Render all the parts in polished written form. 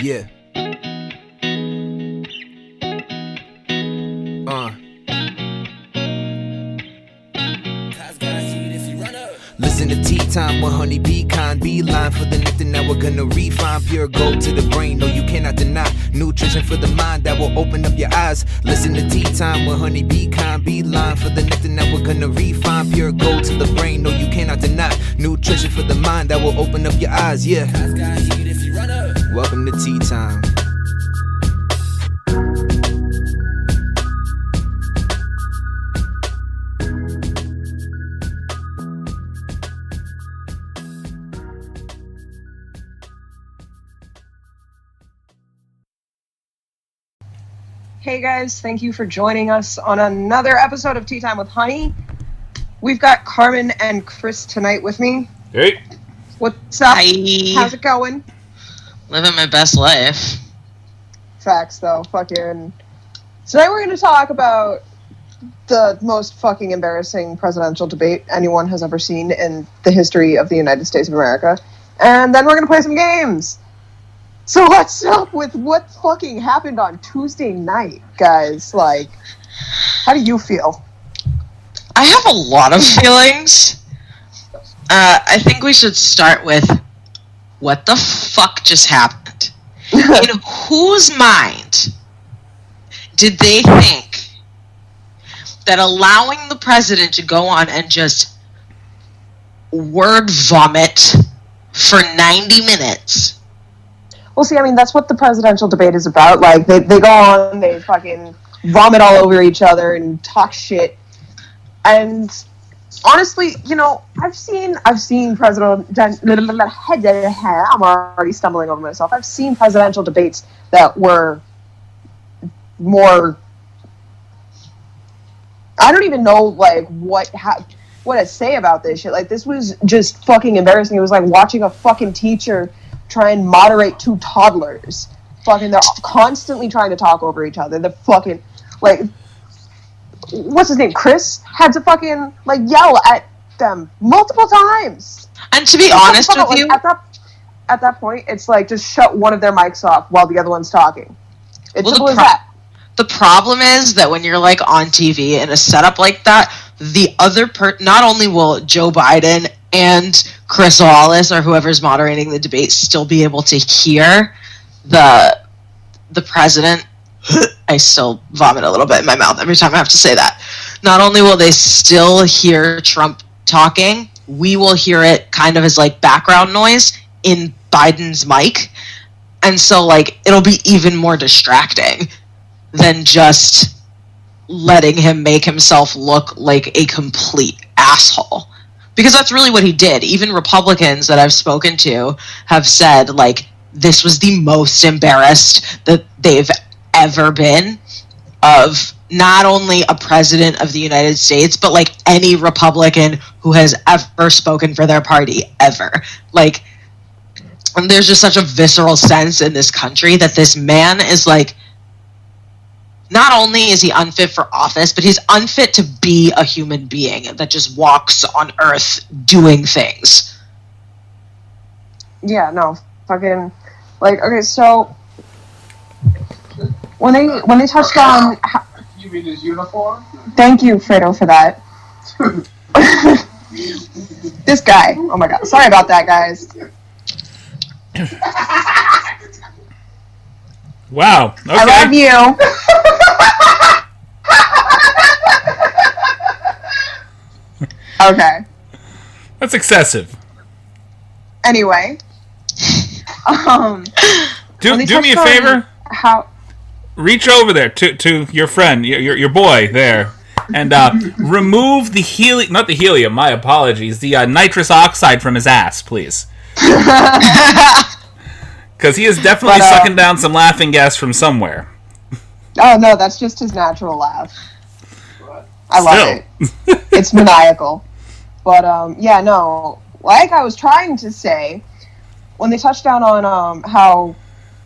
Yeah. Listen to Tea Time with Honey Pecan. Beeline for the nectar, now we're gonna refine. Pure gold to the brain, no you cannot deny. Nutrition for the mind that will open up your eyes. Listen to Tea Time with Honey Pecan. Beeline for the nectar, now we're gonna refine. Pure gold to the brain, no you cannot deny. Nutrition for the mind that will open up your eyes, yeah. Welcome to Tea Time. Hey guys, thank you for joining us on another episode of Tea Time with Honey. We've got Carmen and Chris tonight with me. Hey. What's up? Hi. How's it going? Living my best life. Facts though, fucking. Tonight we're going to talk about the most fucking embarrassing presidential debate anyone has ever seen in the history of the United States of America. And then we're going to play some games. So let's start with what fucking happened on Tuesday night, guys. Like, how do you feel? I have a lot of feelings. I think we should start with what the fuck just happened? In whose mind did they think that allowing the president to go on and just word vomit for 90 minutes? Well, see, I mean, that's what the presidential debate is about. Like, they go on, they fucking vomit all over each other and talk shit. And honestly, you know, I've seen president. I'm already stumbling over myself. I've seen presidential debates that were more. I don't even know like what to say about this shit. Like, this was just fucking embarrassing. It was like watching a fucking teacher try and moderate two toddlers. Fucking, they're constantly trying to talk over each other. They're fucking, like, what's his name? Chris had to fucking, like, yell at them multiple times. And to be honest with you, at that point, it's like, just shut one of their mics off while the other one's talking. It's simple as that. The problem is that when you're, like, on TV in a setup like that, the other not only will Joe Biden and Chris Wallace or whoever's moderating the debate still be able to hear the president. I still vomit a little bit in my mouth every time I have to say that. Not only will they still hear Trump talking, we will hear it kind of as like background noise in Biden's mic. And so like it'll be even more distracting than just letting him make himself look like a complete asshole. Because that's really what he did. Even Republicans that I've spoken to have said, like, this was the most embarrassed that they've ever been of not only a president of the United States, but, like, any Republican who has ever spoken for their party, ever. Like, and there's just such a visceral sense in this country that this man is, like, not only is he unfit for office, but he's unfit to be a human being that just walks on Earth doing things. Yeah, no, fucking, like, okay, so when they touched on, you mean his uniform? Thank you, Fredo, for that. This guy, oh my god, sorry about that, guys. Wow. Okay. I love you. Okay. That's excessive. Anyway, do me a favor. How? Reach over there to your friend, your boy there, and remove the helium. Not the helium. My apologies. The nitrous oxide from his ass, please. Because he is definitely sucking down some laughing gas from somewhere. Oh, no, that's just his natural laugh. I love it. It's maniacal. But, yeah, no. Like I was trying to say, when they touched down on how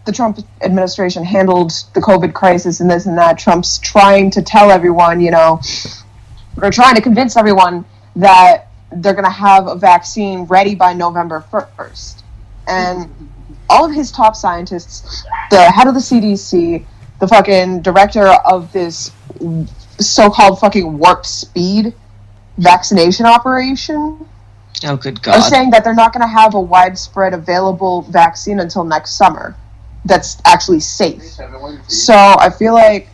the Trump administration handled the COVID crisis and this and that, Trump's trying to tell everyone, you know, or trying to convince everyone that they're going to have a vaccine ready by November 1st. And all of his top scientists, the head of the CDC, the fucking director of this so-called fucking warp speed vaccination operation, Oh, good are God. saying that they're not going to have a widespread available vaccine until next summer that's actually safe. So I feel like,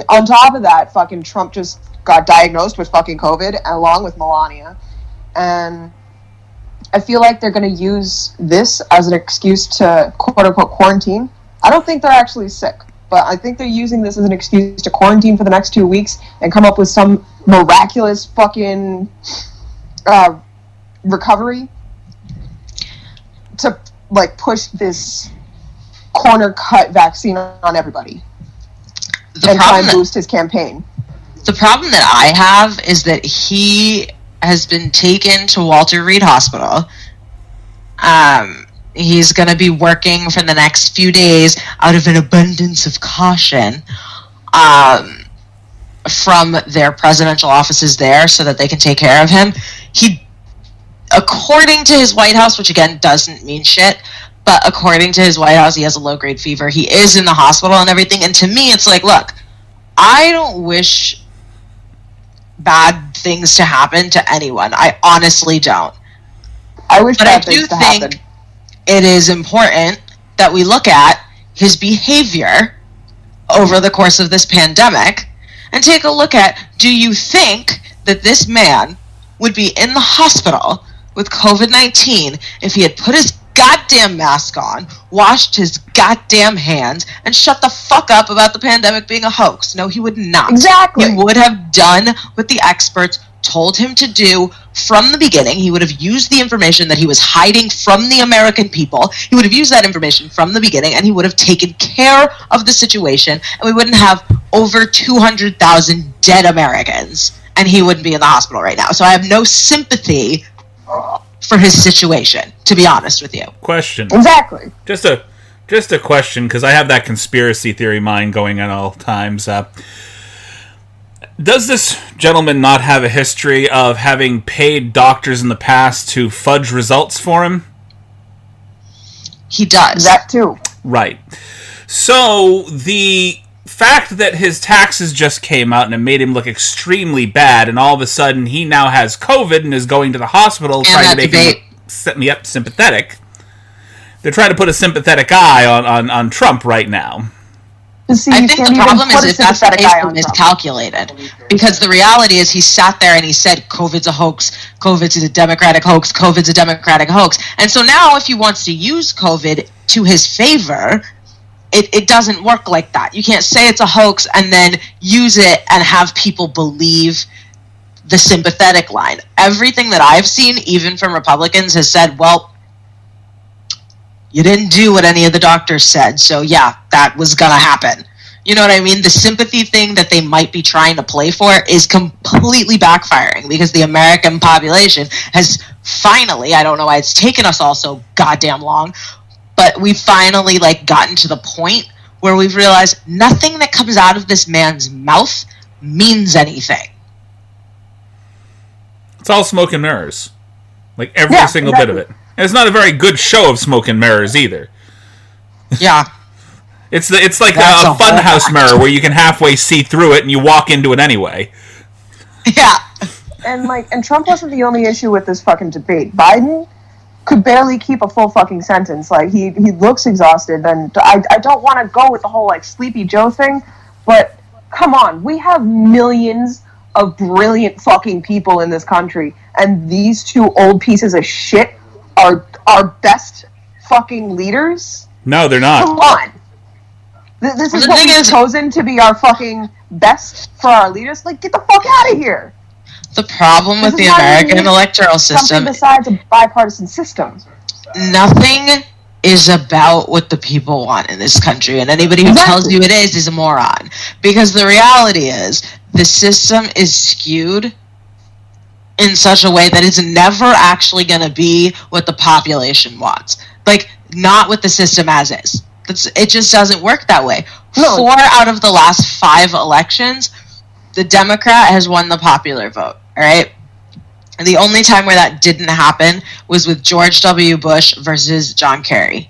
on top of that, fucking Trump just got diagnosed with fucking COVID, along with Melania. And I feel like they're going to use this as an excuse to quote-unquote quarantine. I don't think they're actually sick, but I think they're using this as an excuse to quarantine for the next 2 weeks and come up with some miraculous fucking recovery to, like, push this corner-cut vaccine on everybody and try and boost his campaign. The problem that I have is that he has been taken to Walter Reed Hospital. He's going to be working for the next few days out of an abundance of caution from their presidential offices there so that they can take care of him. He, according to his White House, which again doesn't mean shit, but according to his White House, he has a low-grade fever. He is in the hospital and everything. And to me, it's like, look, I don't wish bad things to happen to anyone. I honestly don't. I wish But I bad do things to think happen. it is important that we look at his behavior over the course of this pandemic and take a look at, do you think that this man would be in the hospital with COVID-19 if he had put his goddamn mask on, washed his goddamn hands, and shut the fuck up about the pandemic being a hoax? No, he would not. Exactly. He would have done what the experts told him to do from the beginning. He would have used the information that he was hiding from the American people. He would have used that information from the beginning, and he would have taken care of the situation, and we wouldn't have over 200,000 dead Americans, and he wouldn't be in the hospital right now. So I have no sympathy for his situation, to be honest with you. Question. Exactly. Just a question, because I have that conspiracy theory mind going at all times. Does this gentleman not have a history of having paid doctors in the past to fudge results for him? He does. That too. Right. So the fact that his taxes just came out and it made him look extremely bad, and all of a sudden he now has COVID and is going to the hospital And trying to that make him set me up sympathetic. They're trying to put a sympathetic eye on Trump right now. See, I you think can't the even problem put is a if that's the sympathetic case, eye they're on Trump. miscalculated. Because the reality is he sat there and he said, COVID's a hoax, COVID's a Democratic hoax, COVID's a Democratic hoax. And so now if he wants to use COVID to his favor, it doesn't work like that. You can't say it's a hoax and then use it and have people believe the sympathetic line. Everything that I've seen, even from Republicans, has said, well, you didn't do what any of the doctors said, so yeah, that was gonna happen. You know what I mean? The sympathy thing that they might be trying to play for is completely backfiring because the American population has finally, I don't know why it's taken us all so goddamn long, but we've finally gotten to the point where we've realized nothing that comes out of this man's mouth means anything. It's all smoke and mirrors. Every single bit of it. And it's not a very good show of smoke and mirrors either. Yeah. It's like That's a a whole funhouse act. mirror where you can halfway see through it and you walk into it anyway. Yeah. And Trump wasn't the only issue with this fucking debate. Biden could barely keep a full fucking sentence. He looks exhausted, and I don't want to go with the whole Sleepy Joe thing, but come on, we have millions of brilliant fucking people in this country, and these two old pieces of shit are our best fucking leaders? No, they're not. Come on. This is The what thing we've is- chosen to be our fucking best for our leaders? Get the fuck out of here. The problem with This the is not American even electoral Something system, besides a bipartisan system. nothing is about what the people want in this country, and anybody who tells you it is a moron. Because the reality is, the system is skewed in such a way that it's never actually going to be what the population wants. Not with the system as is. It just doesn't work that way. No. 4 out of the last 5 elections, the Democrat has won the popular vote, all right? And the only time where that didn't happen was with George W. Bush versus John Kerry.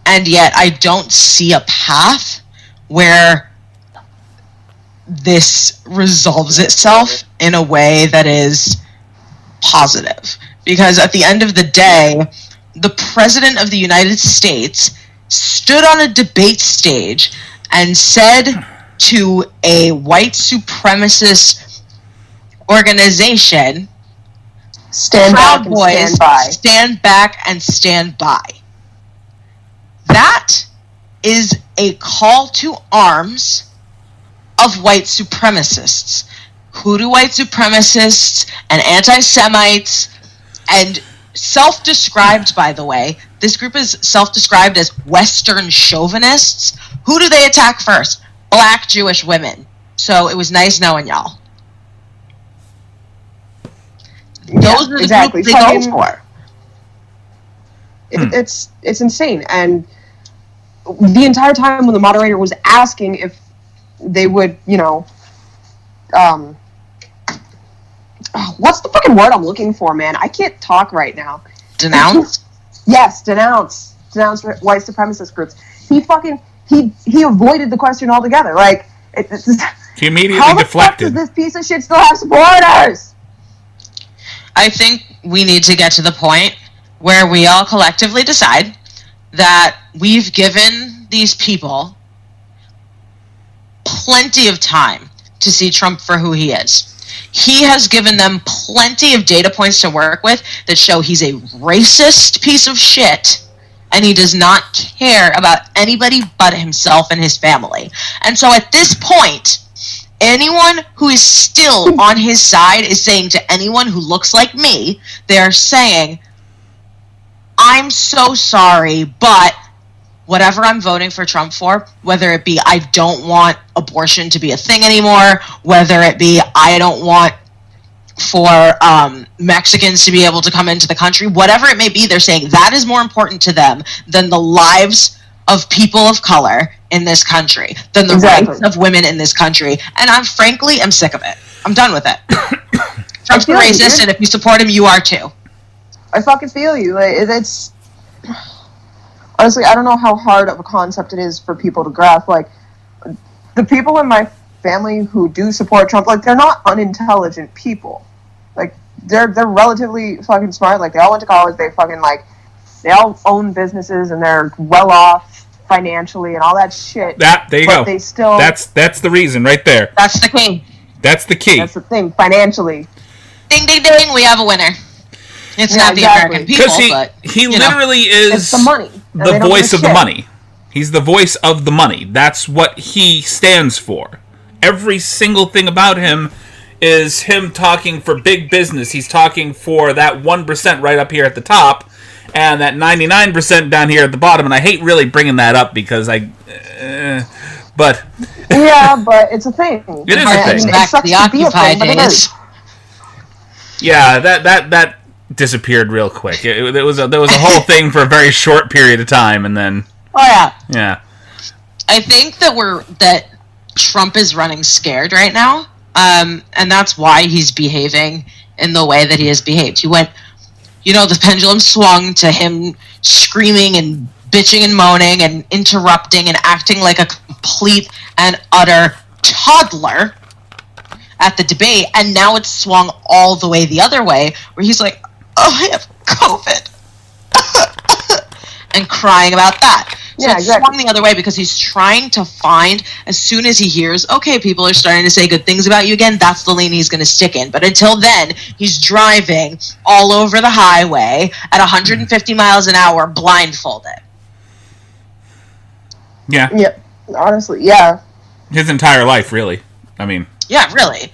and yet I don't see a path where this resolves itself in a way that is positive. Because at the end of the day, the President of the United States stood on a debate stage and said to a white supremacist organization, Stand Proud back and Boys, stand by. stand back and stand by. That is a call to arms of white supremacists. Who do white supremacists and anti-Semites and self-described, by the way, this group is self-described as Western chauvinists. Who do they attack first? Black Jewish women. So it was nice knowing y'all. Those are the exactly. groups they go for. It's insane. And the entire time when the moderator was asking if they would, what's the fucking word I'm looking for, man? I can't talk right now. Denounce? Yes, denounce white supremacist groups. He avoided the question altogether. Like, He immediately how the deflected. fuck does this piece of shit still have supporters? I think we need to get to the point where we all collectively decide that we've given these people plenty of time to see Trump for who he is. He has given them plenty of data points to work with that show he's a racist piece of shit, and he does not care about anybody but himself and his family. And so at this point, anyone who is still on his side is saying to anyone who looks like me, they are saying, I'm so sorry, but whatever I'm voting for Trump for, whether it be I don't want abortion to be a thing anymore, whether it be I don't want for Mexicans to be able to come into the country, whatever it may be, they're saying that is more important to them than the lives of people of color in this country, than the rights of women in this country. And I'm sick of it. I'm done with it. Trump's a racist, and if you support him, you are too. I fucking feel you. Like, it's honestly, I don't know how hard of a concept it is for people to grasp. Like, the people in my family who do support Trump, like, they're not unintelligent people. Like, they're relatively fucking smart. Like, they all went to college. They all own businesses, and they're well off financially and all that shit. There you go. They still. That's the reason right there. That's the key. That's the key. That's the thing. Financially. Ding, ding, ding. We have a winner. It's not the American people, but he literally is it's the money. The voice of the money. He's the voice of the money. That's what he stands for. Every single thing about him is him talking for big business. He's talking for that 1% right up here at the top, and that 99% down here at the bottom. And I hate really bringing that up because but yeah, but it's a thing. It is a thing. Back to the Occupy days. Yeah, that disappeared real quick. There was a whole thing for a very short period of time, and then yeah. I think that Trump is running scared right now, and that's why he's behaving in the way that he has behaved. He went, the pendulum swung to him screaming and bitching and moaning and interrupting and acting like a complete and utter toddler at the debate, and now it's swung all the way the other way, where he's like, oh, I have COVID, and crying about that. So it's swung the other way because he's trying to find, as soon as he hears, okay, people are starting to say good things about you again, that's the lane he's going to stick in. But until then, he's driving all over the highway at 150 miles an hour blindfolded. Yeah. Yeah, honestly, yeah. His entire life, really. I mean. Yeah, really.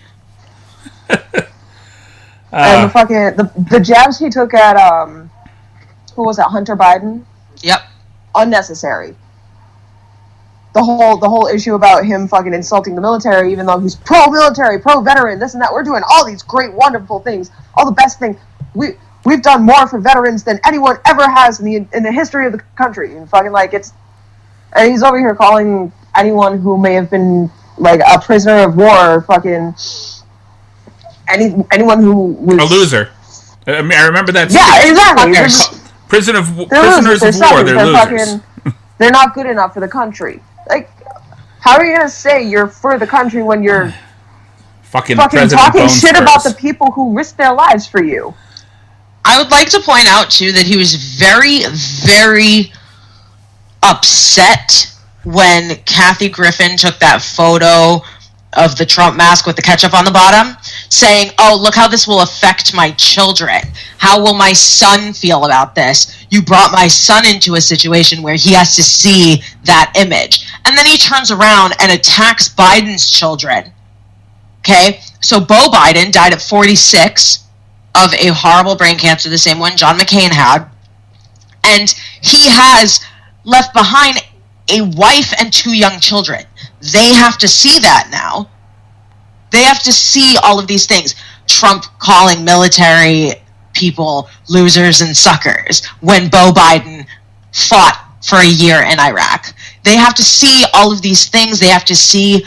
And the jabs he took at who was that, Hunter Biden? Yep. Unnecessary. The whole issue about him fucking insulting the military, even though he's pro-military, pro-veteran, this and that. We're doing all these great, wonderful things, all the best things. We've done more for veterans than anyone ever has in the history of the country. And fucking and he's over here calling anyone who may have been like a prisoner of war, fucking anyone who was a loser. I remember that. Yeah, exactly. Prisoners of war, they're losers. they're not good enough for the country. Like, how are you going to say you're for the country when you're fucking talking shit about the people who risk their lives for you? I would like to point out, too, that he was very, very upset when Kathy Griffin took that photo of the Trump mask with the ketchup on the bottom, saying, oh, look how this will affect my children. How will my son feel about this? You brought my son into a situation where he has to see that image. And then he turns around and attacks Biden's children. Okay? So Beau Biden died at 46 of a horrible brain cancer, the same one John McCain had. And he has left behind a wife and 2 young children. They have to see that now. They have to see all of these things. Trump calling military people losers and suckers when Beau Biden fought for a year in Iraq. They have to see all of these things. They have to see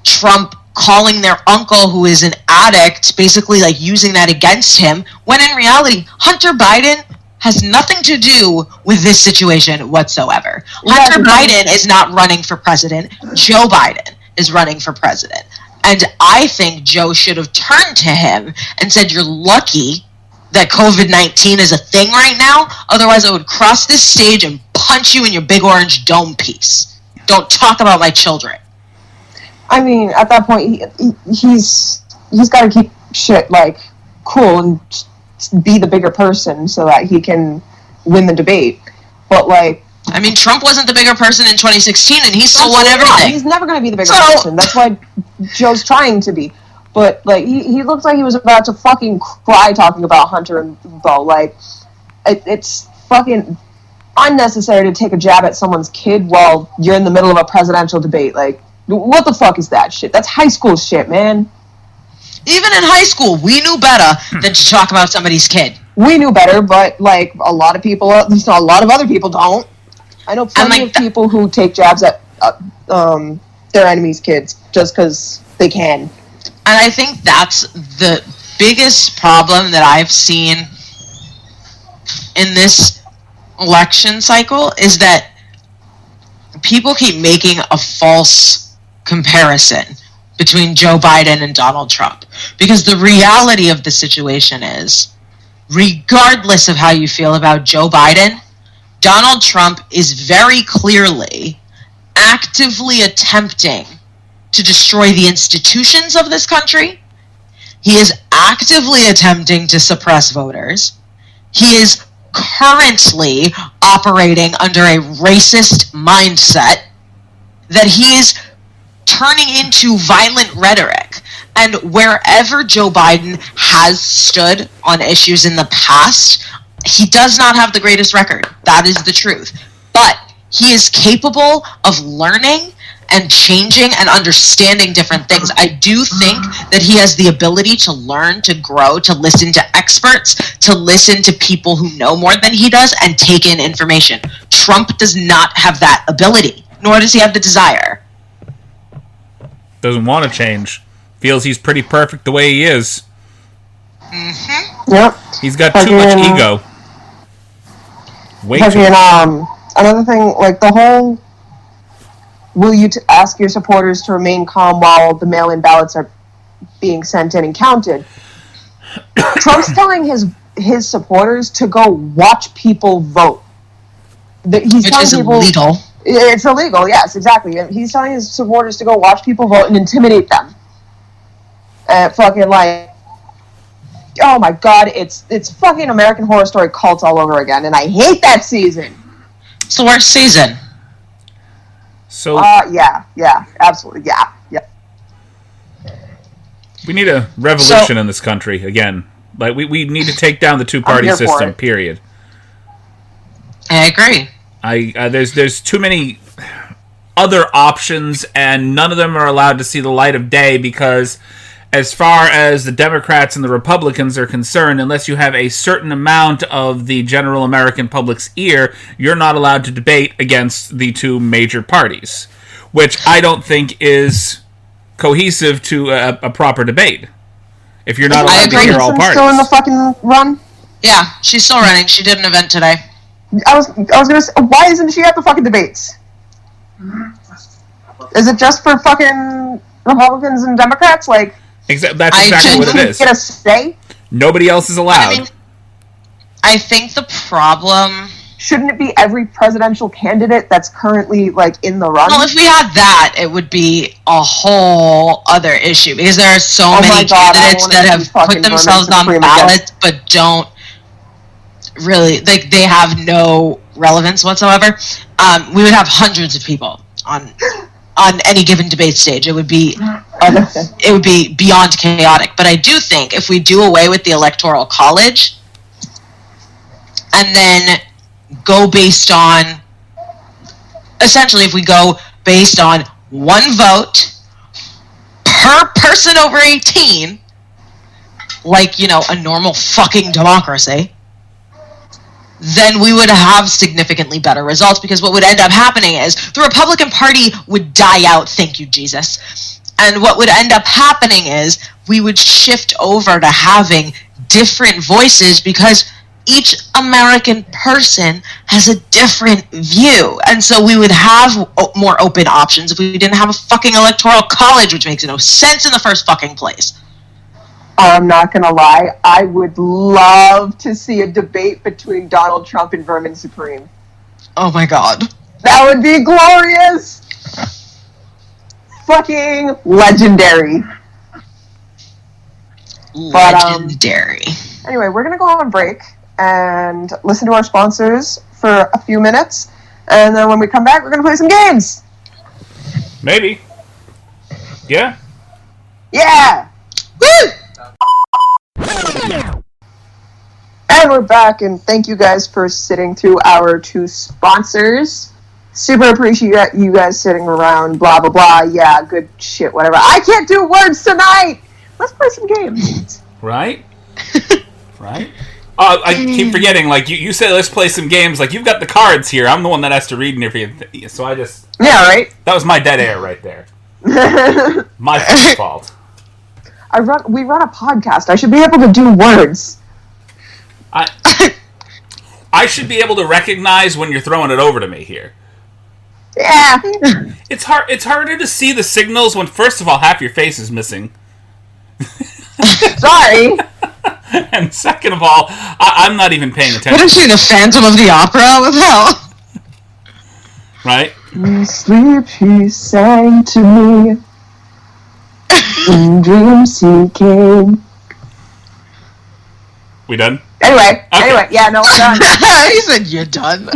Trump calling their uncle, who is an addict, basically like using that against him, when in reality, Hunter Biden has nothing to do with this situation whatsoever. Hunter Biden is not running for president. Joe Biden is running for president. And I think Joe should have turned to him and said, you're lucky that COVID-19 is a thing right now. Otherwise, I would cross this stage and punch you in your big orange dome piece. Don't talk about my children. I mean, at that point, he's got to keep shit, like, cool and be the bigger person so that he can win the debate. But, like... I mean, Trump wasn't the bigger person in 2016, and he still won everything. He's never going to be the bigger person. That's why Joe's trying to be. But, like, he looked like he was about to fucking cry talking about Hunter and Beau. Like, it's fucking unnecessary to take a jab at someone's kid while you're in the middle of a presidential debate. Like, what the fuck is that shit? That's high school shit, man. Even in high school, we knew better than to talk about somebody's kid. We knew better, but, like, a lot of people, a lot of other people don't. I know plenty of people who take jabs at their enemies' kids just because they can. And I think that's the biggest problem that I've seen in this election cycle, is that people keep making a false comparison between Joe Biden and Donald Trump. Because the reality of the situation is, regardless of how you feel about Joe Biden, Donald Trump is very clearly actively attempting to destroy the institutions of this country. He is actively attempting to suppress voters. He is currently operating under a racist mindset that he is turning into violent rhetoric. And wherever Joe Biden has stood on issues in the past, he does not have the greatest record. That is the truth. But he is capable of learning and changing and understanding different things. I do think that he has the ability to learn, to grow, to listen to experts, to listen to people who know more than he does, and take in information. Trump does not have that ability, nor does he have the desire. Doesn't want to change. Feels he's pretty perfect the way he is. Mm-hmm. Yep. He's got too much ego. Way too much. Another thing, like the whole, will you ask your supporters to remain calm while the mail-in ballots are being sent in and counted? Trump's telling his supporters to go watch people vote. Which is illegal. It's illegal, yes, exactly. He's telling his supporters to go watch people vote and intimidate them. Fucking like, oh my god, it's fucking American Horror Story cults all over again, and I hate that season. It's the worst season. So yeah, absolutely, yeah. We need a revolution in this country again. Like we need to take down the two-party system. Period. I agree. There's too many other options, and none of them are allowed to see the light of day because, as far as the Democrats and the Republicans are concerned, unless you have a certain amount of the general American public's ear, you're not allowed to debate against the two major parties, which I don't think is cohesive to a proper debate. If you're not allowed to hear all parties. Still in the fucking run? Yeah, she's still running. She did an event today. I was gonna say, why isn't she at the fucking debates? Is it just for fucking Republicans and Democrats? Like, that's exactly what it is. Get a say? Nobody else is allowed. I mean, I think the problem... Shouldn't it be every presidential candidate that's currently, like, in the run? Well, if we had that, it would be a whole other issue, because there are so many candidates that have put themselves on ballots but don't really, like, they have no relevance whatsoever. We would have hundreds of people on any given debate stage. It would be beyond chaotic. But I do think if we do away with the Electoral College and then go based on, essentially if we go based on one vote per person over 18, like, you know, a normal fucking democracy, then we would have significantly better results, because what would end up happening is the Republican Party would die out, thank you, Jesus. And what would end up happening is we would shift over to having different voices, because each American person has a different view. And so we would have more open options if we didn't have a fucking electoral college, which makes no sense in the first fucking place. I'm not gonna lie, I would love to see a debate between Donald Trump and Vermin Supreme. Oh my god. That would be glorious! Fucking legendary. Legendary. Anyway, we're gonna go on break and listen to our sponsors for a few minutes, and then when we come back, we're gonna play some games! Maybe. Yeah? Yeah! Woo! And we're back, and thank you guys for sitting through our two sponsors. Super appreciate you guys sitting around, blah, blah, blah. Yeah, good shit, whatever. I can't do words tonight! Let's play some games. Right? Right? I keep forgetting, like, you said let's play some games. Like, you've got the cards here. I'm the one that has to read and everything. So I just... Yeah, right? That was my dead air right there. My fault. We run a podcast. I should be able to do words. I should be able to recognize when you're throwing it over to me here. Yeah. It's harder to see the signals when, first of all, half your face is missing. Sorry. And second of all, I'm not even paying attention. What is she, the Phantom of the Opera? What the hell? Right? In sleep he sang to me. In dreams he came. We done? Anyway, Okay. yeah, no, we're done. He said, you're done.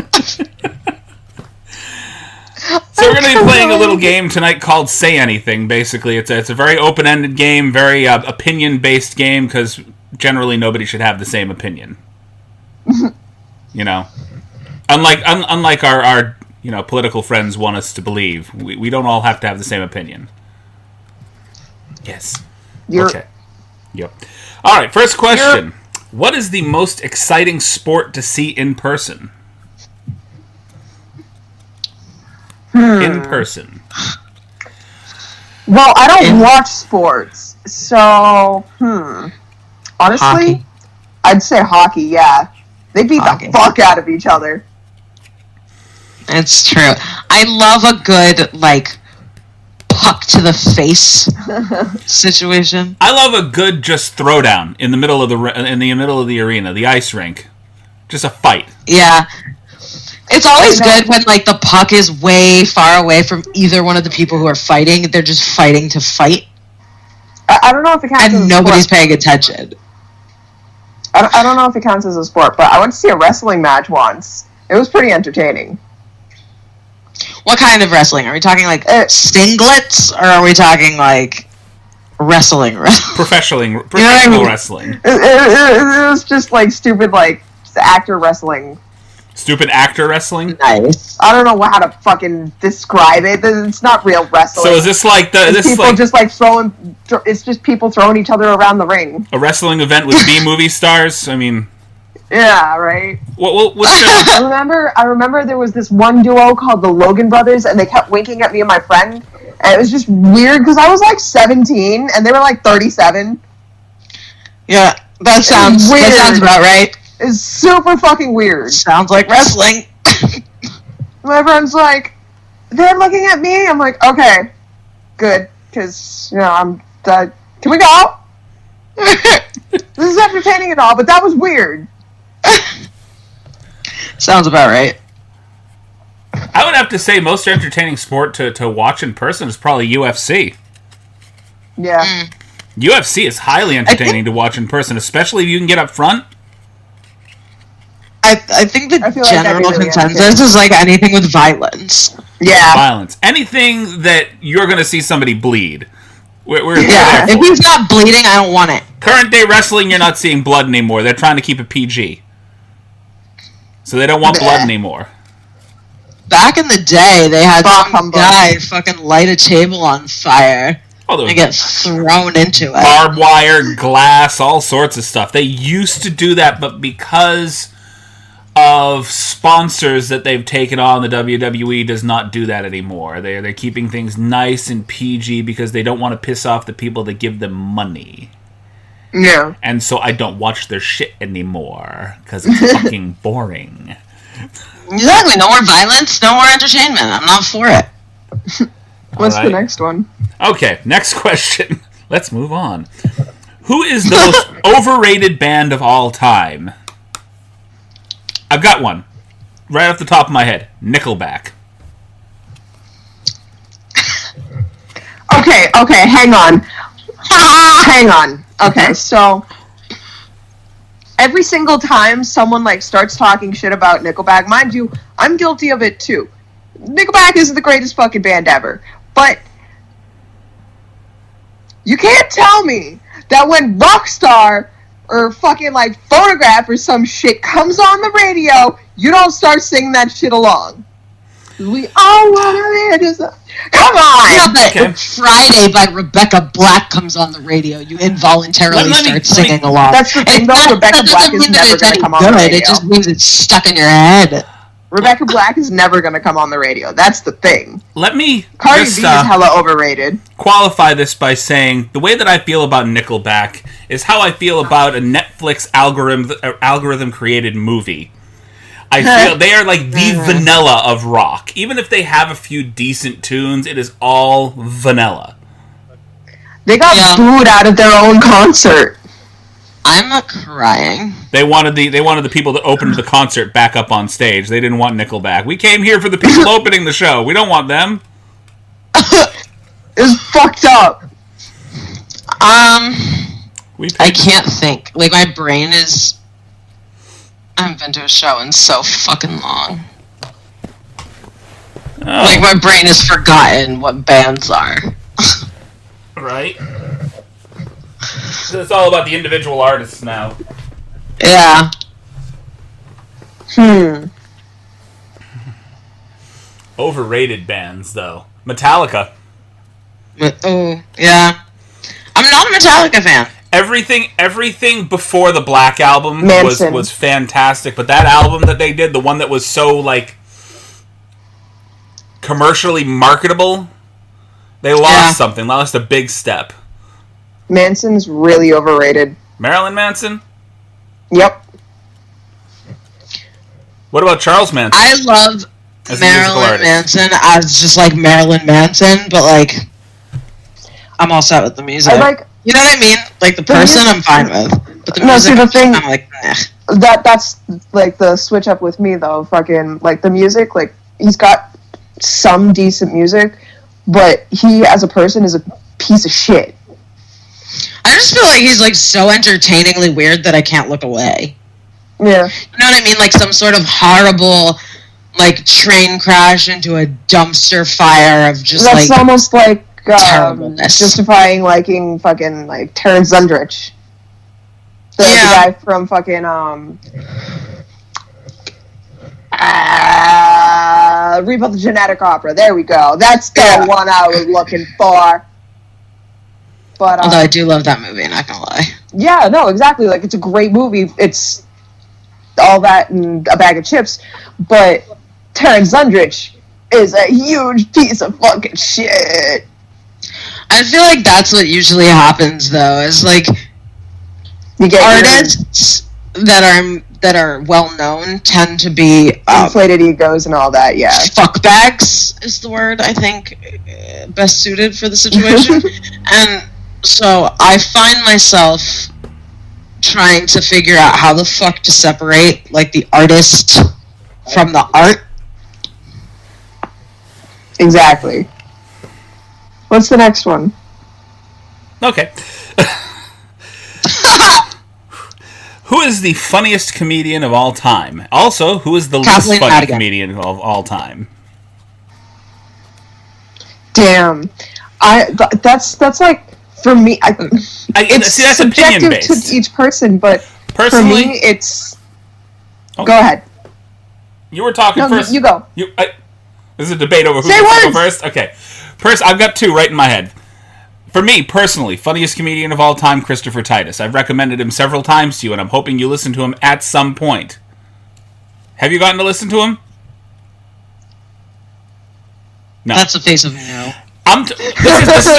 So we're going to be playing a little game tonight called Say Anything, basically. It's a very open-ended game, very opinion-based game, because generally nobody should have the same opinion. You know? Unlike our political friends want us to believe. We don't all have to have the same opinion. Yes. Okay. Yep. All right, first question. What is the most exciting sport to see in person? In person. Well, I don't watch sports, so, honestly, Hockey. I'd say hockey, yeah. They beat the fuck out of each other. It's true. I love a good, like, puck to the face situation. I love a good just throwdown in the middle of the arena, the ice rink. Just a fight. Yeah. It's always good when, like, the puck is way far away from either one of the people who are fighting. They're just fighting to fight. I don't know if it counts as a sport. And nobody's paying attention. I don't know if it counts as a sport, but I went to see a wrestling match once. It was pretty entertaining. What kind of wrestling? Are we talking, like, singlets? Or are we talking, like, wrestling? Professional wrestling. It was just, like, stupid, like, actor wrestling. Stupid actor wrestling? Nice. I don't know how to fucking describe it. It's not real wrestling. So is this like it's just people throwing each other around the ring. A wrestling event with B-movie stars? I mean... Yeah, right? What's I remember there was this one duo called the Logan Brothers, and they kept winking at me and my friend, and it was just weird, because I was like 17, and they were like 37. Yeah, that sounds about right. is super fucking weird. Sounds like wrestling. My friend's like, they're looking at me. I'm like, okay, good, because I'm. Can we go? This is entertaining and all, but that was weird. Sounds about right. I would have to say most entertaining sport to watch in person is probably UFC. Yeah. UFC is highly entertaining to watch in person, especially if you can get up front. I think the feel like that'd be general really consensus is like anything with violence. Yeah. Violence. Anything that you're going to see somebody bleed. We're Yeah, if he's not bleeding, I don't want it. Current day wrestling, you're not seeing blood anymore. They're trying to keep it PG. So they don't want blood anymore. Back in the day, they had some humbug. guy fucking light a table on fire and get thrown into it. Barbed wire, glass, all sorts of stuff. They used to do that, but because of sponsors that they've taken on, the WWE does not do that anymore. They're keeping things nice and PG because they don't want to piss off the people that give them money. Yeah. And so I don't watch their shit anymore because it's fucking boring. Exactly. No more violence, no more entertainment. I'm not for it. What's the next one? Okay, next question. Let's move on. Who is the most overrated band of all time? I've got one. Right off the top of my head. Nickelback. Okay, hang on. Hang on. Okay, so every single time someone starts talking shit about Nickelback, mind you, I'm guilty of it too. Nickelback is the greatest fucking band ever, but you can't tell me that when Rockstar or fucking Photograph or some shit comes on the radio, you don't start singing that shit along. We all want to come on! Yeah, but Friday by Rebecca Black comes on the radio, you involuntarily start singing along. That's the thing, though. Rebecca Black is never going to come on the radio. It just means it's stuck in your head. Rebecca Black is never going to come on the radio. That's the thing. Let me Cardi B is hella overrated. Qualify this by saying the way that I feel about Nickelback is how I feel about a Netflix algorithm created movie. I feel they are like the vanilla of rock. Even if they have a few decent tunes, it is all vanilla. They got booed out of their own concert. I'm not crying. They wanted the people that opened the concert back up on stage. They didn't want Nickelback. We came here for the people opening the show. We don't want them. It's fucked up. I can't think. My brain is... I haven't been to a show in so fucking long. Oh. My brain has forgotten what bands are. Right? So it's all about the individual artists now. Yeah. Overrated bands, though. Metallica. Oh, yeah. I'm not a Metallica fan. Everything before the Black Album was fantastic, but that album that they did, the one that was so commercially marketable, they lost something. Lost a big step. Manson's really overrated. Marilyn Manson? Yep. What about Charles Manson? I love Marilyn Manson as just Marilyn Manson, but I'm all set with the music. You know what I mean? The person I'm fine with. But the music, the thing, I'm nah. That's the switch up with me though. Fucking the music, he's got some decent music, but he as a person is a piece of shit. I just feel he's so entertainingly weird that I can't look away. Yeah. You know what I mean? Some sort of horrible train crash into a dumpster fire of just that's almost terribleness. Justifying liking fucking Terrence Zundrich. The guy from fucking Rebuild the Genetic Opera. There we go. That's the one I was looking for. But although I do love that movie, not gonna lie. Yeah, no, exactly. It's a great movie. It's all that and a bag of chips. But Terrence Zundrich is a huge piece of fucking shit. I feel that's what usually happens, though, is you get artists that are that are well known tend to be inflated egos and all that. Yeah, fuckbags is the word I think best suited for the situation. And so I find myself trying to figure out how the fuck to separate like the artist from the art. Exactly. What's the next one? Okay. Who is the funniest comedian of all time? Also, who is the least funny comedian of all time? Damn, that's like for me. It's see, that's subjective opinion-based. to each person, but Personally, for me, it's. Okay. Go ahead. You were talking first. You go. This is a debate over who Say gets to go words. first. Okay, first I've got two right in my head. For me, personally, funniest comedian of all time, Christopher Titus. I've recommended him several times to you, and I'm hoping you listen to him at some point. Have you gotten to listen to him? No. That's a face of no.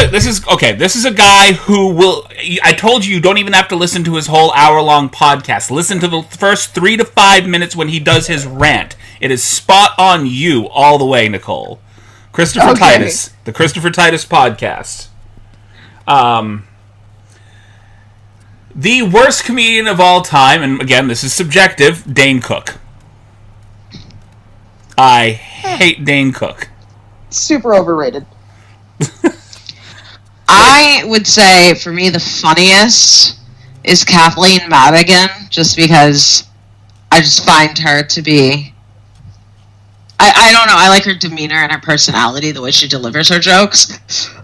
This is a guy who will. I told you don't even have to listen to his whole hour-long podcast. Listen to the first 3 to 5 minutes when he does his rant. It is spot on you all the way, Nicole. Christopher Titus, the Christopher Titus podcast. The worst comedian of all time, and again, this is subjective, Dane Cook. I hate Dane Cook. Super overrated. I would say, for me, the funniest is Kathleen Madigan, just because I just find her to be... I don't know, I like her demeanor and her personality, the way she delivers her jokes.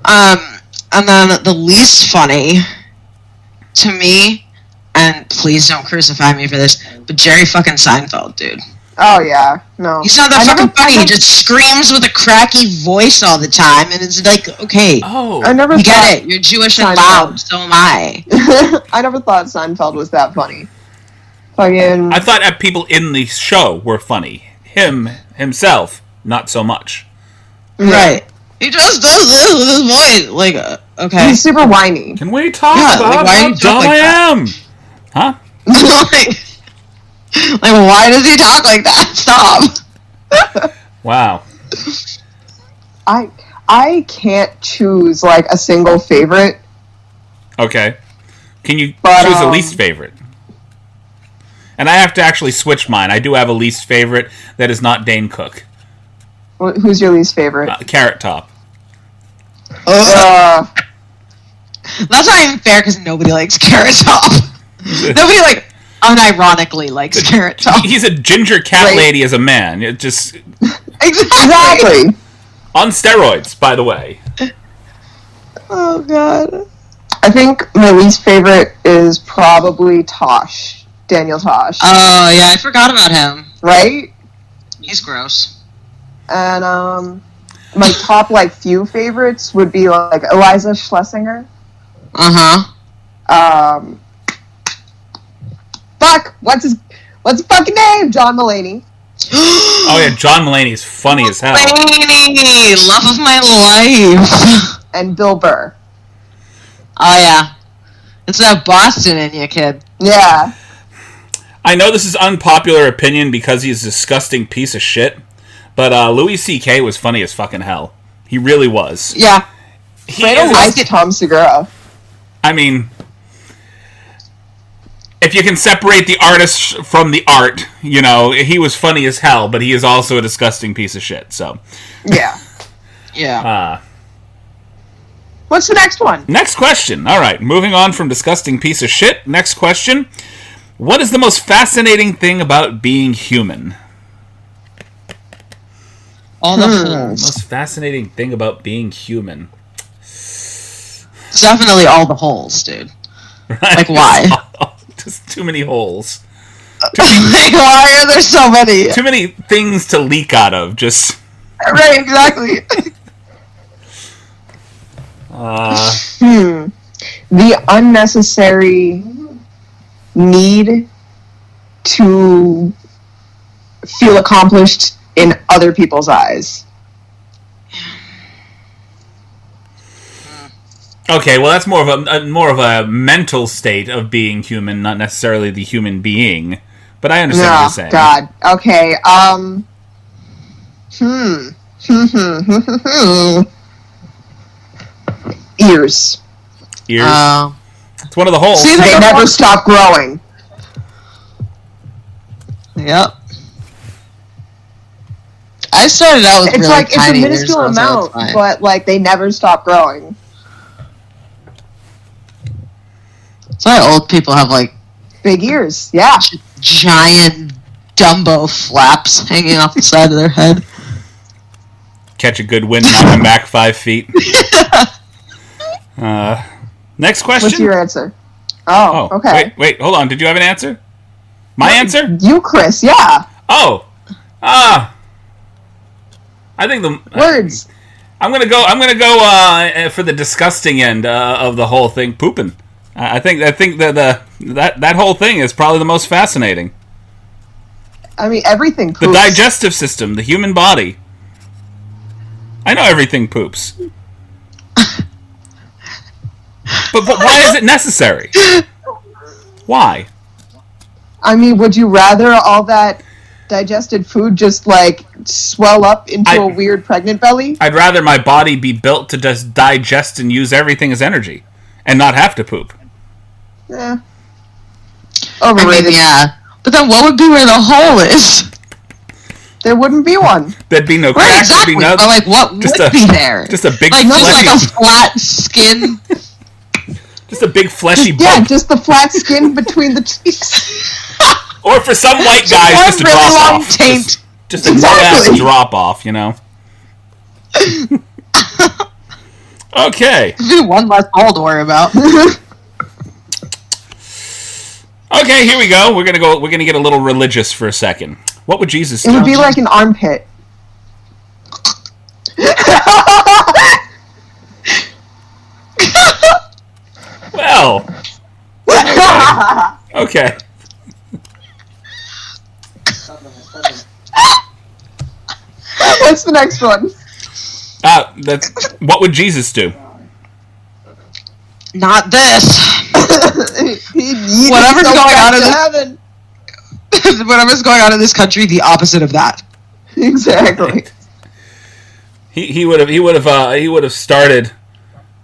And then the least funny, to me, and please don't crucify me for this, but Jerry fucking Seinfeld, dude. Oh, yeah. No. He's not that fucking funny. He just screams with a cracky voice all the time, and it's like, okay. Oh. I never you thought get it. You're Jewish and Seinfeld. loud. So am I. I never thought Seinfeld was that funny. Fucking... I thought people in the show were funny. Himself, not so much. Right. He just does this with his voice. Like, okay. He's super whiny. Can we talk Yeah, about why how you talk dumb like I that? am? Huh? like, why does he talk like that? Stop. Wow. I can't choose, like, a single favorite. Okay. Can you choose a least favorite? And I have to actually switch mine. I do have a least favorite that is not Dane Cook. Who's your least favorite? Carrot Top. Uh, That's not even fair because nobody likes Carrot Top. Nobody, like, unironically likes Carrot Top. He's a ginger cat lady as a man. It just... Exactly. On steroids, by the way. Oh, God. I think my least favorite is probably Tosh. Daniel Tosh. Oh, yeah, I forgot about him. Right? He's gross. And, my top, like, few favorites would be, like, Eliza Schlesinger. Uh-huh. Fuck! What's his fucking name? John Mulaney. Oh, yeah, John Mulaney is funny as hell. Mulaney! Love of my life. And Bill Burr. Oh, yeah. It's that Boston in you, kid. Yeah. I know this is unpopular opinion because he's a disgusting piece of shit, but Louis C.K. was funny as fucking hell. He really was. Yeah. Fredo likes Tom Segura. I mean, if you can separate the artist from the art, you know, he was funny as hell, but he is also a disgusting piece of shit, so. Yeah. Yeah. What's the next one? Next question. All right, moving on from disgusting piece of shit. Next question. What is the most fascinating thing about being human? All the holes. Most fascinating thing about being human. Definitely all the holes, dude. Right? Like, why? Just too many holes. Like, why are there so many? Too many things to leak out of. Just. Right, exactly. The unnecessary need to feel accomplished in other people's eyes. Okay, well, that's more of a mental state of being human, not necessarily the human being. But I understand what you're saying. God. Okay. Ears. Ears. It's one of the holes. See, They never stop growing. Yep. I started out with It's really like it's a tiny minuscule ears, so amount, it's fine. but like they never stop growing. That's why old people have like Big ears. Yeah. giant Dumbo flaps hanging off the side of their head. Catch a good wind, knock them back 5 feet. Next question. What's your answer? Oh, okay. Wait, hold on. Did you have an answer? My answer? You, Chris, yeah. Oh. I think the Words. I'm gonna go for the disgusting end of the whole thing, pooping. I think that whole thing is probably the most fascinating. I mean, everything poops. The digestive system, the human body. I know everything poops. But why is it necessary? Why? I mean, would you rather all that digested food just, like, swell up into a weird pregnant belly? I'd rather my body be built to just digest and use everything as energy and not have to poop. Yeah. Overrated. I mean, yeah. But then what would be where the hole is? There wouldn't be one. There'd be no Right, cracks. exactly. There'd be But like, what would be there? Just a big Like, just fleshy, like a flat skin. just a big fleshy Yeah, bump. just the flat skin between the cheeks. Or for some white guys, one just a really drop long off. taint. Just a Exactly. no-ass drop off, you know. Okay. One less hole to worry about. Okay, here we go. We're gonna get a little religious for a second. What would Jesus do? It would be like an armpit. Well. Okay. What's the next one? What would Jesus do? Not this. He'd Whatever's go going back on in to this- heaven. Whatever's going on in this country, the opposite of that. Exactly. He would have started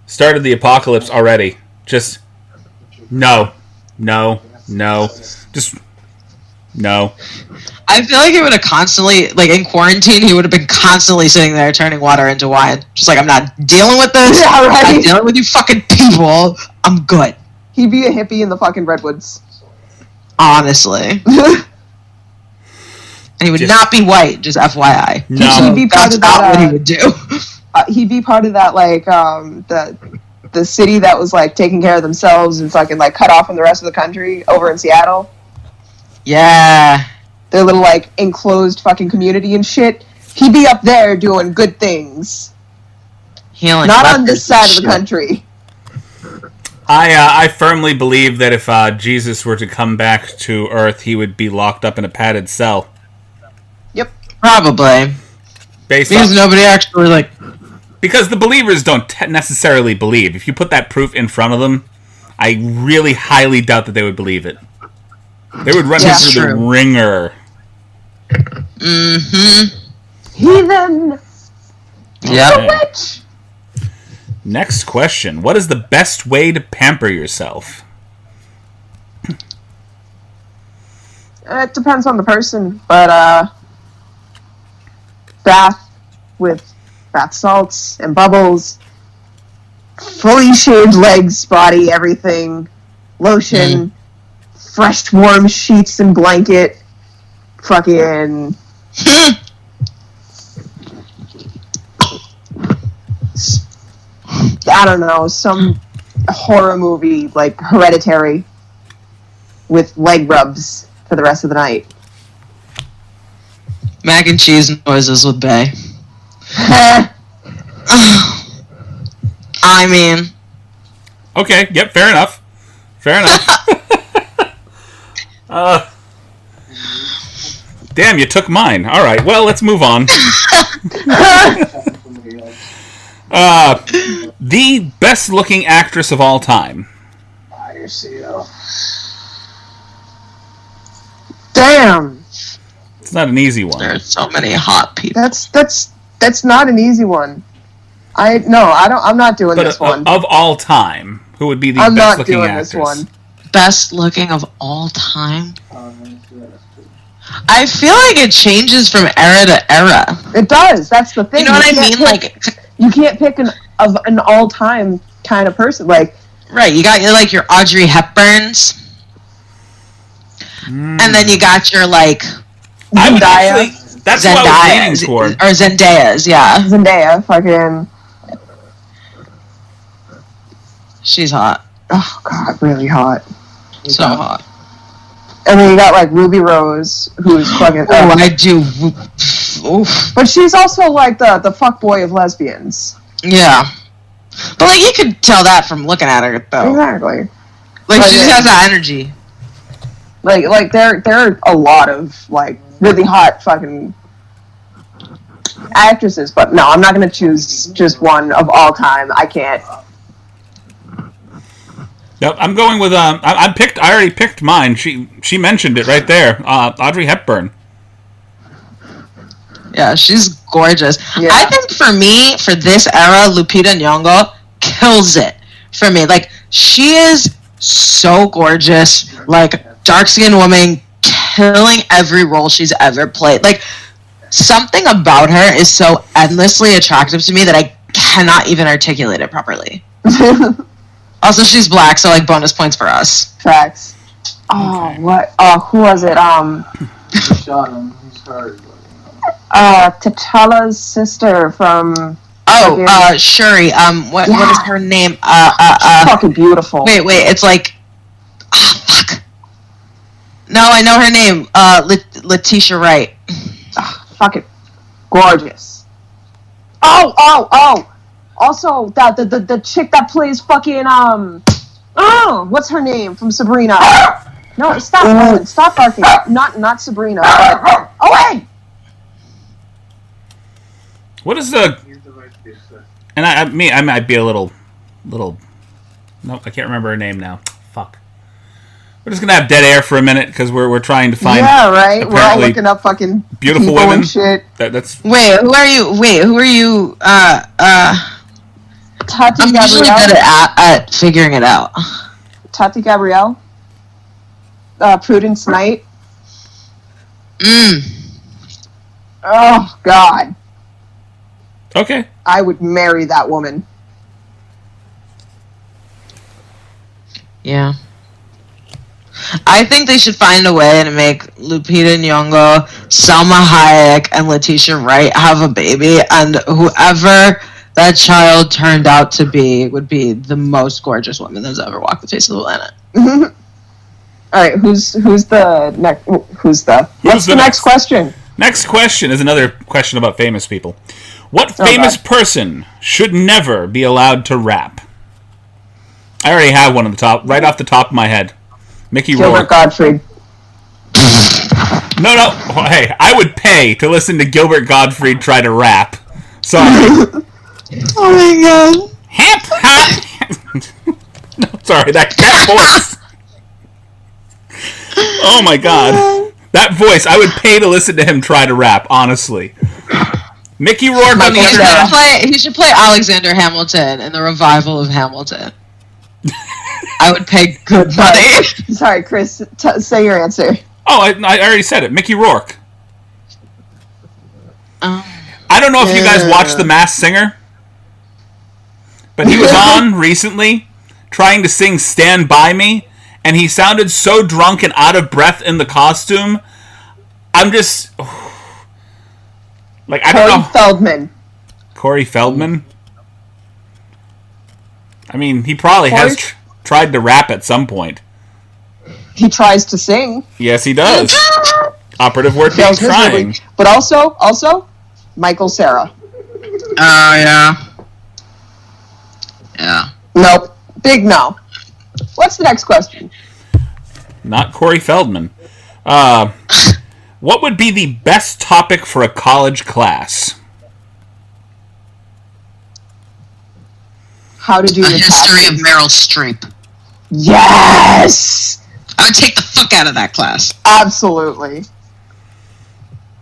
the apocalypse already. Just no, just no. I feel like he would have constantly, like in quarantine, he would have been constantly sitting there turning water into wine. Just like, I'm not dealing with this. Yeah, I'm right. not dealing with you fucking people. I'm good. He'd be a hippie in the fucking redwoods. Honestly. And he would not be white, just FYI. No. He'd be part That's of not that. what he would do. He'd be part of that, like, the city that was, like, taking care of themselves and fucking, like, cut off from the rest of the country over in Seattle. Yeah. Their little, like, enclosed fucking community and shit. He'd be up there doing good things. Healing Not on lepers this side and of the country. I firmly believe that if Jesus were to come back to Earth, he would be locked up in a padded cell. Yep. Probably. Because nobody actually, like... Because the believers don't necessarily believe. If you put that proof in front of them, I really highly doubt that they would believe it. They would run him through the ringer. Mm-hmm. Heathen! Okay. Witch! Next question. What is the best way to pamper yourself? It depends on the person, but, bath with bath salts and bubbles, fully shaved legs, body, everything, lotion, fresh warm sheets and blanket, fucking... I don't know, some horror movie, like Hereditary, with leg rubs for the rest of the night. Mac and cheese noises with Bay. I mean... Okay, yep, fair enough. Fair enough. Damn, you took mine. Alright, well, let's move on. The best-looking actress of all time. Damn. It's not an easy one. There's so many hot people. That's not an easy one. I'm not doing But this one. of all time, who would be the I'm best not looking doing actress? this one. Best looking of all time. I feel like it changes from era to era. It does. That's the thing. You know what I mean? You can't pick an all-time kind of person. Like, Right, you got your Audrey Hepburns. And then you got your I would actually, that's what I was leaning toward. Or Zendayas, yeah. Zendaya, fucking. She's hot. Oh God, really hot. So hot. And then you got Ruby Rose, who's fucking. Oh, I do. Oof. But she's also the fuckboy of lesbians. Yeah. But you could tell that from looking at her though. Exactly. She just has that energy. There are a lot of really hot fucking actresses, but no, I'm not gonna choose just one of all time. I can't. Yep, I'm going with I already picked mine. She mentioned it right there. Audrey Hepburn. Yeah, she's gorgeous. Yeah. I think for me, for this era, Lupita Nyong'o kills it for me. She is so gorgeous. Dark-skinned woman, killing every role she's ever played. Something about her is so endlessly attractive to me that I cannot even articulate it properly. Also, she's black, so bonus points for us. Facts. Oh, what? Oh, who was it? Shot him. He's hurt. T'Challa's sister from. Oh, Shuri. What is her name? Fucking beautiful. Wait. It's fuck. No, I know her name. Letitia Wright. Fucking gorgeous. Oh. Also, the chick that plays fucking what's her name from Sabrina? No, stop barking. Stop barking. Not Sabrina. But, wait. What is the? And I might be a little. No, I can't remember her name now. Fuck. We're just gonna have dead air for a minute because we're trying to find. Yeah, right. We're all looking up fucking beautiful women. And shit. That's. Wait, who are you? Tati I'm Gabrielle. usually good at figuring it out. Tati Gabrielle. Prudence Knight. Oh God. Okay. I would marry that woman. Yeah. I think they should find a way to make Lupita Nyong'o, Salma Hayek, and Letitia Wright have a baby, and whoever that child turned out to be would be the most gorgeous woman that's ever walked the face of the planet. All right, what's the next question? Next question is another question about famous people. What famous person should never be allowed to rap? I already have one on the top, right off the top of my head. Mickey Gilbert Rourke. Gottfried. No. Hey, I would pay to listen to Gilbert Gottfried try to rap. Sorry. Oh my god. No, sorry, that voice. Oh my god. That voice, I would pay to listen to him try to rap, honestly. Mickey Rourke on the other hand. He should play Alexander Hamilton in the revival of Hamilton. I would pay good money. Sorry, Chris. Say your answer. Oh, I already said it. Mickey Rourke. I don't know if you guys watched The Masked Singer, but he was on recently trying to sing Stand By Me, and he sounded so drunk and out of breath in the costume. I'm just... I don't know. Corey Feldman. Corey Feldman? I mean, he probably has tried to rap at some point. He tries to sing. Yes, he does. Operative word being trying. But also, Michael Cera. Oh, yeah. Yeah. Nope. Big no. What's the next question? Not Corey Feldman. What would be the best topic for a college class? How to do A the history taxes. of Meryl Streep. Yes! I would take the fucking fuck out of that class. Absolutely.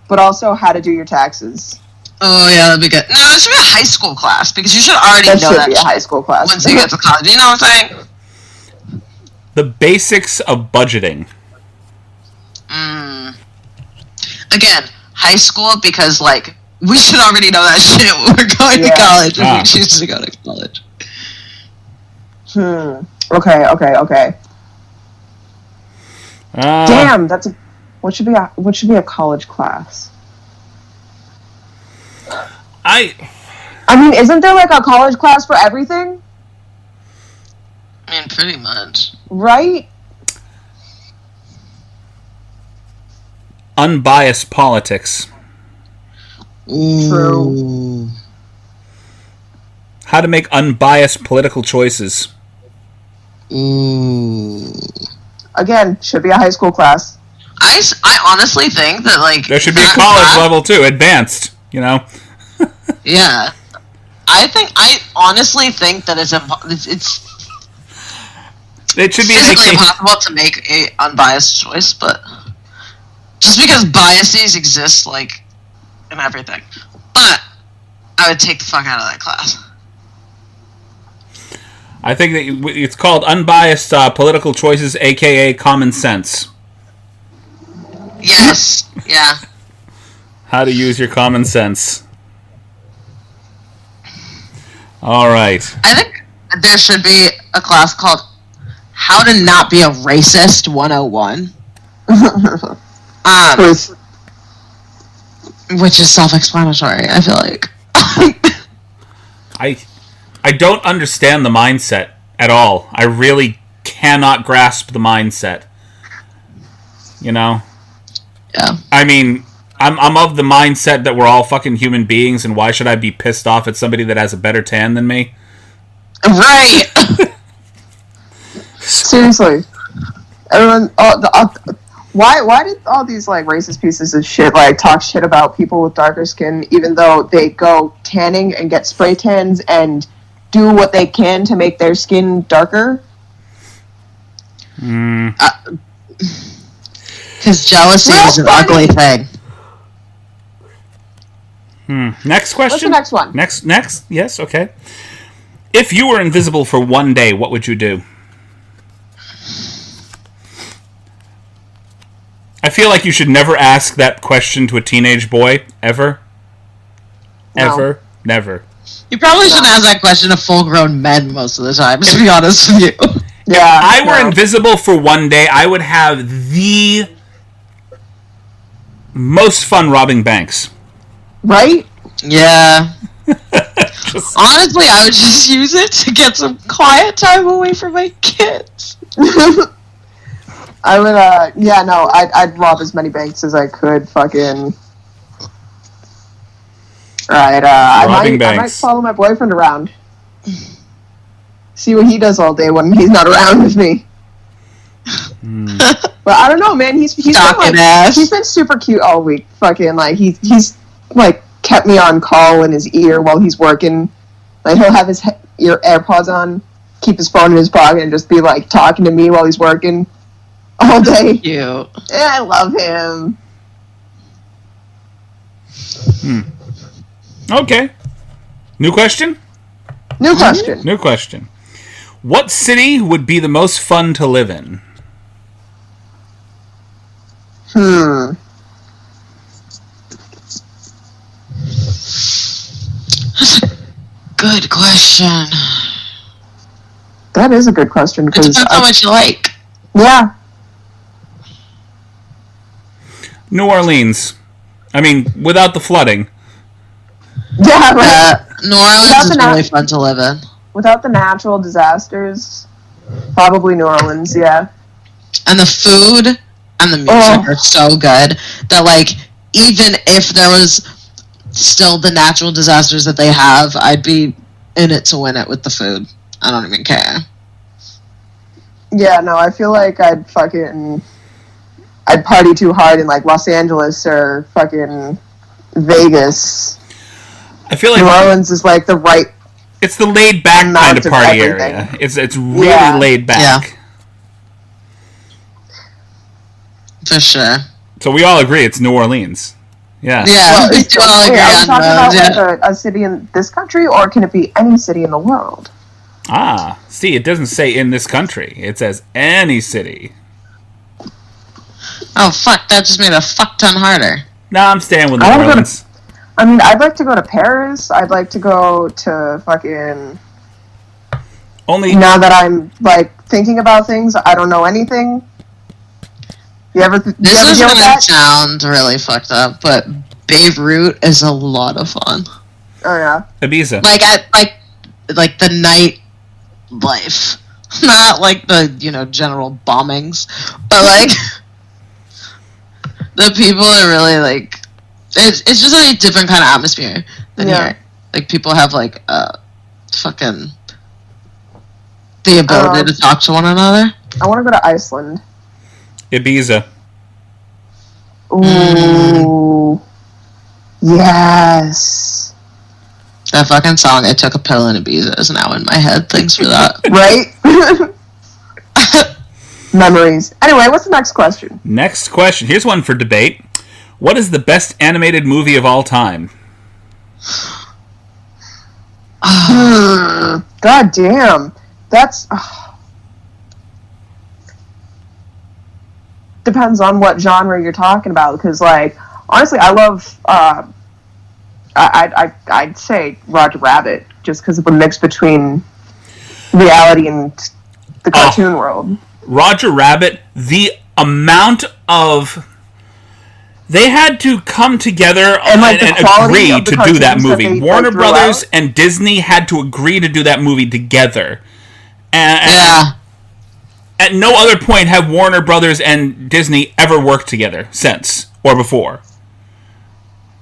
But also how to do your taxes. Oh yeah, that'd be good. No, that should be a high school class because you should already That know should that be a shit high school class. once you get to college. You know what I'm saying? The basics of budgeting. Again, high school because like we should already know that shit when we're going to college if we choose to go to college. Okay. Damn, that's a what should be a college class? I mean, isn't there like a college class for everything? I mean, pretty much. Right? Unbiased politics. True. How to make unbiased political choices. Again, should be a high school class. I honestly think that like there should be a college level too, advanced. You know. Yeah, I honestly think that it's it should be physically impossible to make a unbiased choice, but just because biases exist like in everything, but I would take the fuck out of that class. I think that it's called unbiased political choices, aka common sense. Yes. Yeah. How to use your common sense. All right. I think there should be a class called How to Not Be a Racist 101. Which is self-explanatory, I feel like. I don't understand the mindset at all. I really cannot grasp the mindset. You know? Yeah. I mean, I'm of the mindset that we're all fucking human beings, and why should I be pissed off at somebody that has a better tan than me? Right. Seriously, everyone. Why did all these like racist pieces of shit like talk shit about people with darker skin, even though they go tanning and get spray tans and do what they can to make their skin darker? Because jealousy is an ugly thing. Next question? What's the next one? Next? Yes, okay. If you were invisible for one day, what would you do? I feel like you should never ask that question to a teenage boy, ever. No. Ever. Never. You probably shouldn't ask that question to full-grown men most of the time, to be honest with you. Yeah. If I were invisible for one day, I would have the most fun robbing banks. Right? Yeah. Honestly, I would just use it to get some quiet time away from my kids. I would, I'd rob as many banks as I could, fucking... Right, I might follow my boyfriend around. See what he does all day when he's not around with me. But I don't know, man, he's been, like, he's been super cute all week. Fucking, like, he's like, kept me on call in his ear while he's working. Like, he'll have his AirPods on, keep his phone in his pocket, and just be, like, talking to me while he's working. All day. Cute. Yeah, I love him. Okay. New question? New question. New question. What city would be the most fun to live in? That's a good question. That is a good question. It depends how much you like. Yeah. New Orleans. I mean, without the flooding. Yeah, right. New Orleans is really fun to live in. Without the natural disasters, probably New Orleans, yeah. And the food and the music are so good that, like, even if there was still the natural disasters that they have, I'd be in it to win it with the food. I don't even care. Yeah, no, I feel like I'd party too hard in, like, Los Angeles or fucking Vegas. I feel like New Orleans is, like, the right... It's the laid-back kind of party area. It's really laid back. Yeah. For sure. So we all agree it's New Orleans. Yeah. Yeah, we do all agree Are we on talking those. about like a city in this country, or can it be any city in the world? Ah, see, it doesn't say in this country. It says any city. Oh, fuck, that just made a fuck ton harder. Nah, I'm staying with New I wanna go to- Orleans. I mean, I'd like to go to Paris. I'd like to go to fucking... Only Now that I'm, like, thinking about things, I don't know anything. You ever This deal is with gonna that? sound really fucked up, but Beirut is a lot of fun. Oh, yeah. Ibiza. Like the night life. Not like the, general bombings. But like the people are really like it's just a different kind of atmosphere than here. Like people have like fucking the ability to talk to one another. I want to go to Iceland. Ibiza. Ooh. Yes. That fucking song, I Took a Pill in Ibiza, is now in my head. Thanks for that. Right? Memories. Anyway, what's the next question? Next question. Here's one for debate. What is the best animated movie of all time? God damn. That's... Depends on what genre you're talking about, because, like, honestly, I love... I'd say Roger Rabbit, just because of the mix between reality and the cartoon world. Roger Rabbit, the amount of... They had to come together and agree to do that movie. Warner Brothers and Disney had to agree to do that movie together. And at no other point have Warner Brothers and Disney ever worked together since or before.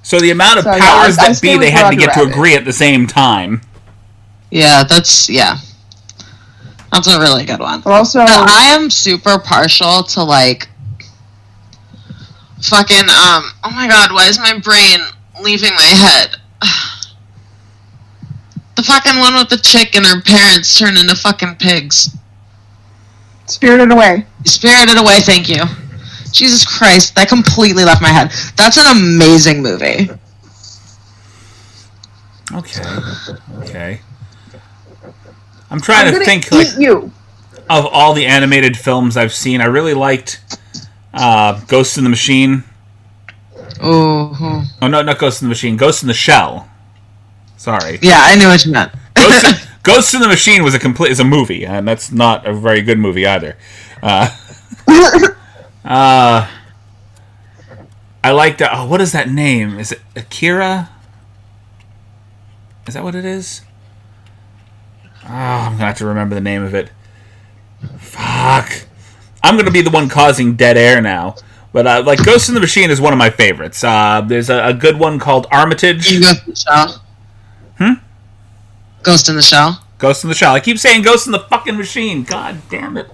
So the amount of powers that be they had to get to agree at the same time. Yeah, that's a really good one. Also, I am super partial to like fucking oh my god, why is my brain leaving my head? The fucking one with the chick and her parents turn into fucking pigs. Spirited Away. Spirited Away, thank you. Jesus Christ, that completely left my head. That's an amazing movie. Okay. I'm trying to think of all the animated films I've seen. I really liked Ghost in the Machine. Oh no, not Ghost in the Machine. Ghost in the Shell. Sorry. Yeah, I knew what you meant. Ghost in the Machine is a movie, and that's not a very good movie either. I like that. Oh, what is that name? Is it Akira? Is that what it is? Oh, I'm gonna have to remember the name of it. Fuck. I'm gonna be the one causing dead air now. But like Ghost in the Machine is one of my favorites. There's a good one called Armitage. Ghost in the Shell. Ghost in the Shell. Ghost in the Shell. I keep saying Ghost in the fucking Machine. God damn it.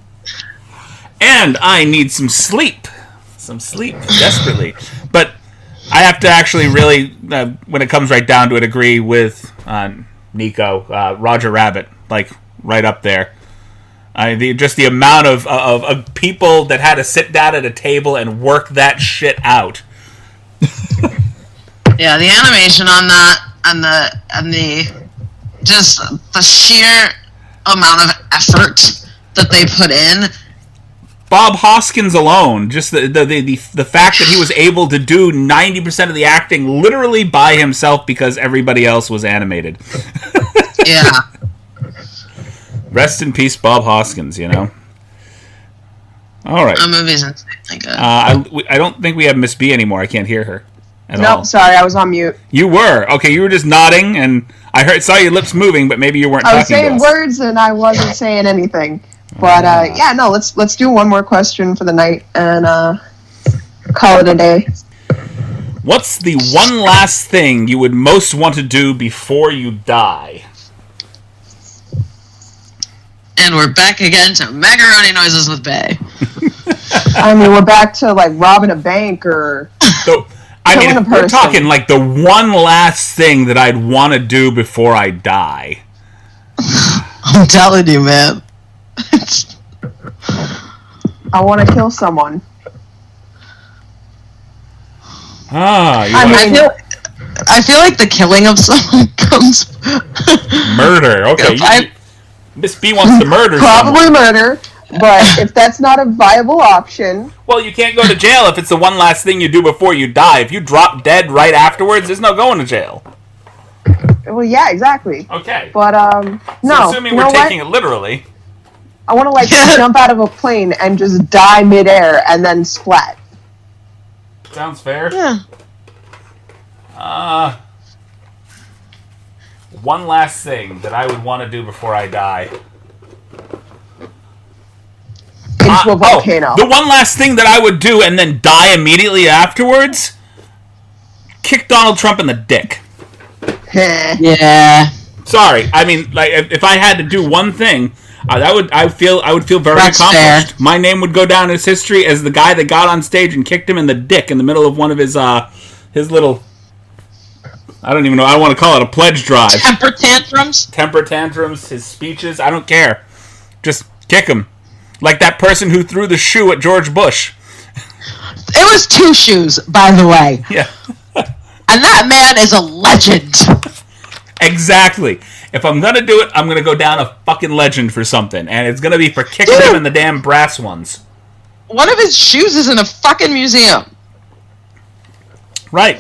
And I need some sleep. Desperately. But I have to actually really, when it comes right down to it, agree with Nico. Roger Rabbit. Like, right up there. Just the amount of people that had to sit down at a table and work that shit out. Yeah, the animation on that and the just the sheer amount of effort that they put in. Bob Hoskins alone, just the fact that he was able to do 90% of the acting literally by himself because everybody else was animated. Yeah. Rest in peace, Bob Hoskins, you know? All right. That movie's insanely good. I don't think we have Miss B anymore. I can't hear her at all. Nope, sorry, I was on mute. You were. Okay, you were just nodding, and I saw your lips moving, but maybe you weren't talking to us. I was saying words, and I wasn't saying anything. But, let's do one more question for the night, and call it a day. What's the one last thing you would most want to do before you die? And we're back again to macaroni noises with Bay. I mean, we're back to, like, robbing a bank or killing a person. We're talking, like, the one last thing that I'd want to do before I die. I'm telling you, man. I want to kill someone. I feel like the killing of someone comes murder. Okay, Miss B wants to murder probably someone. murder, but if that's not a viable option... Well, you can't go to jail if it's the one last thing you do before you die. If you drop dead right afterwards, there's no going to jail. Well, yeah, exactly. Okay. But, no. So assuming we're taking it literally... I want to, jump out of a plane and just die midair and then splat. Sounds fair. Yeah. One last thing that I would want to do before I die. Into a volcano. The one last thing that I would do and then die immediately afterwards? Kick Donald Trump in the dick. Yeah. Sorry, I mean, like, if I had to do one thing, I would feel very That's accomplished. fair. My name would go down in history as the guy that got on stage and kicked him in the dick in the middle of one of his little, I don't even know, I want to call it a pledge drive. Temper tantrums, his speeches, I don't care. Just kick him. Like that person who threw the shoe at George Bush. It was 2 shoes, by the way. Yeah. And that man is a legend. Exactly. If I'm gonna do it, I'm gonna go down a fucking legend for something. And it's gonna be for kicking him in the damn brass ones. One of his shoes is in a fucking museum. Right.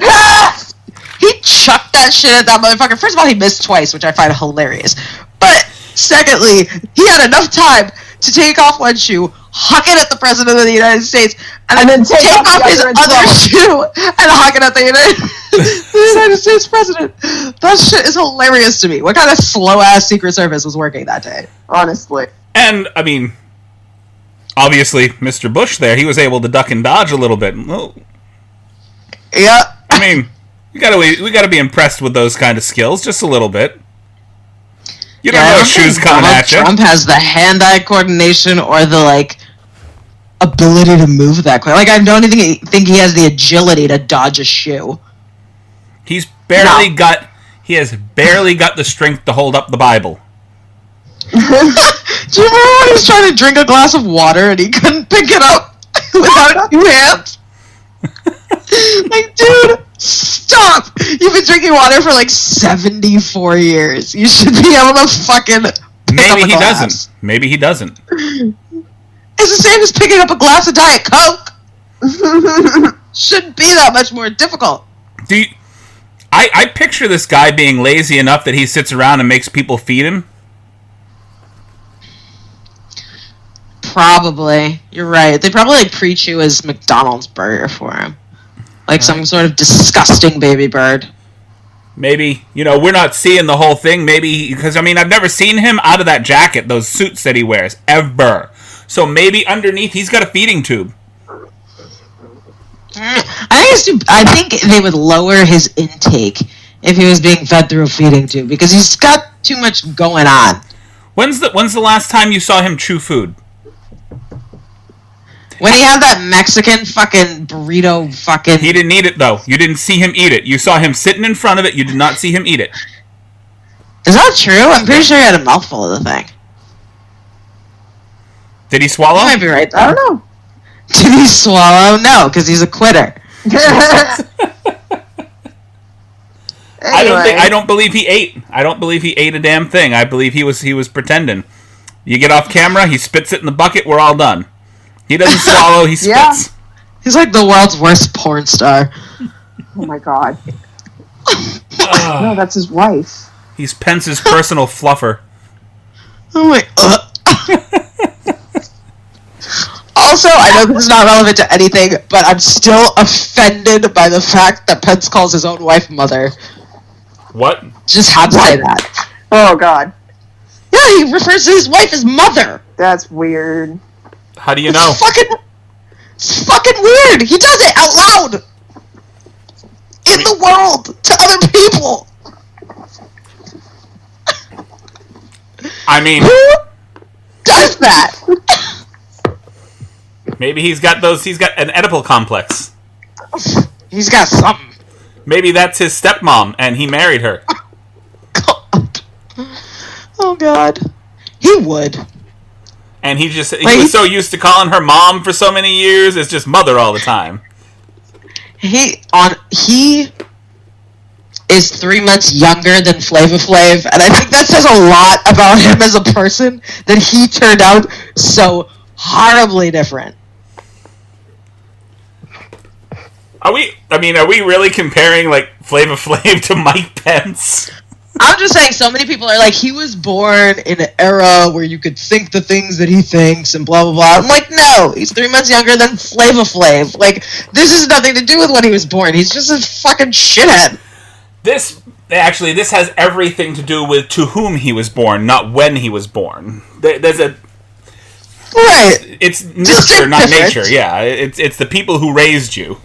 He chucked that shit at that motherfucker. First of all, he missed twice, which I find hilarious. But secondly, he had enough time to take off one shoe, huck it at the President of the United States, and then take off his other shoe and huck it at the United States President. That shit is hilarious to me. What kind of slow-ass Secret Service was working that day? Honestly. And, I mean, obviously, Mr. Bush there, he was able to duck and dodge a little bit. Well, yeah. I mean, we gotta be impressed with those kind of skills, just a little bit. You don't know shoes coming at you. Trump has the hand-eye coordination or the, like, ability to move that quick. Like, I don't even think he has the agility to dodge a shoe. He has barely got the strength to hold up the Bible. Do you remember when he was trying to drink a glass of water and he couldn't pick it up without 2 hands? Like, dude, stop! You've been drinking water for like 74 years. You should be able to fucking pick up a glass. Maybe he doesn't. It's the same as picking up a glass of Diet Coke. Shouldn't be that much more difficult. I picture this guy being lazy enough that he sits around and makes people feed him. Probably. You're right. They probably like pre-chew his McDonald's burger for him. Like some sort of disgusting baby bird. Maybe, we're not seeing the whole thing. Maybe, because, I mean, I've never seen him out of that jacket, those suits that he wears, ever. So maybe underneath he's got a feeding tube. I think they would lower his intake if he was being fed through a feeding tube because he's got too much going on. When's the last time you saw him chew food? When he had that Mexican fucking burrito fucking... He didn't eat it, though. You didn't see him eat it. You saw him sitting in front of it. You did not see him eat it. Is that true? I'm pretty sure he had a mouthful of the thing. Did he swallow? You might be right, though. I don't know. Did he swallow? No, because he's a quitter. Anyway. I don't believe he ate. I don't believe he ate a damn thing. I believe he was pretending. You get off camera, he spits it in the bucket, we're all done. He doesn't swallow, he spits. Yeah. He's like the world's worst porn star. Oh my god. No, that's his wife. He's Pence's personal fluffer. Oh my... Also, I know this is not relevant to anything, but I'm still offended by the fact that Pence calls his own wife mother. What? Just had to say that. Oh god. Yeah, he refers to his wife as mother. That's weird. How do you know? It's fucking weird. He does it out loud. In the world. To other people. I mean... Who does that? Maybe he's got an Oedipal complex. He's got something. Maybe that's his stepmom, and he married her. God. Oh, God. He would. And he was so used to calling her mom for so many years, it's just mother all the time. He is 3 months younger than Flava Flav, and I think that says a lot about him as a person, that he turned out so horribly different. Are we really comparing, like, Flava Flav to Mike Pence? I'm just saying, so many people are like, he was born in an era where you could think the things that he thinks and blah, blah, blah. I'm like, no, he's 3 months younger than Flava Flav. Like, this has nothing to do with when he was born. He's just a fucking shithead. This has everything to do with to whom he was born, not when he was born. There's a... Right. It's nurture, not nature. Yeah, it's the people who raised you.